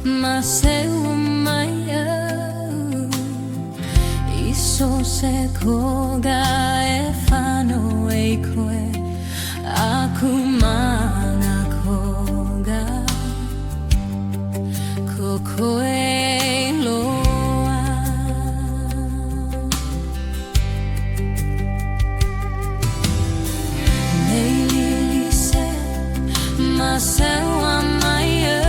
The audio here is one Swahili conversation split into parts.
Maseu maya Iso se koga e whano e koe Aku mana koga Ko koe loa Nei lili se Maseu maya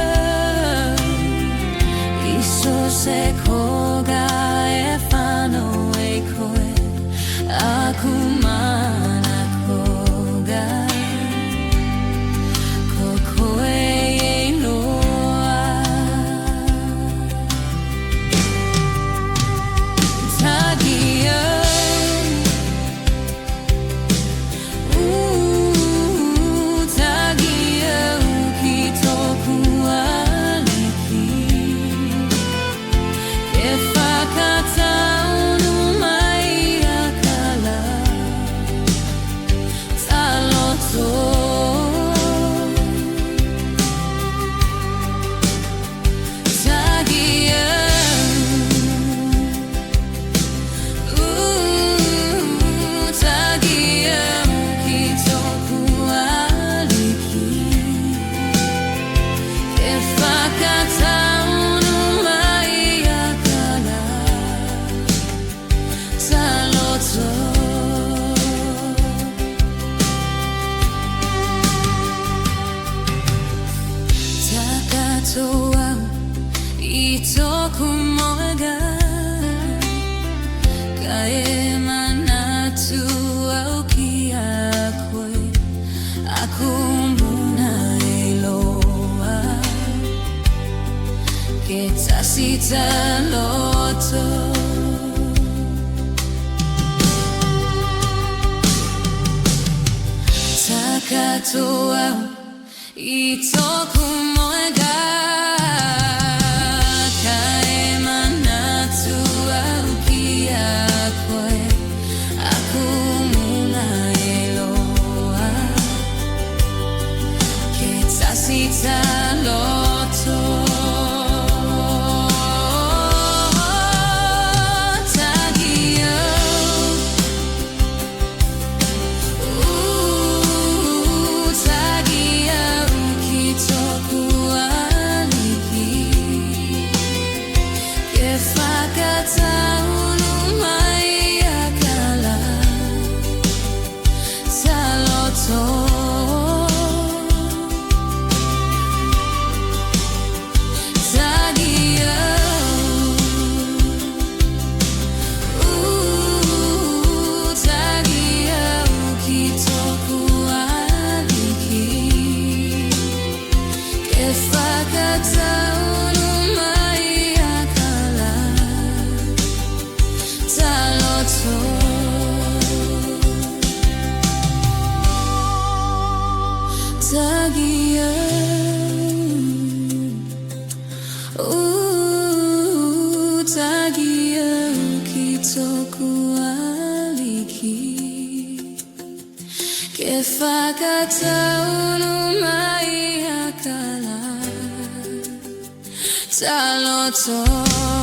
Se koga e whano e koe Aku mana koga Ko koe e noa Tagi Tagi ki toku aliki I toku moega Ka e manatu au ki a koe Aku muna e loa Ke tasi ta loto Takatoa I toku moega Sita loto Tagi Tagi ki toku aliki Ke whakataunu mai akala Ta loto Tagi Tagi ki toku aliki Ke whakataunu mai akala Ta loto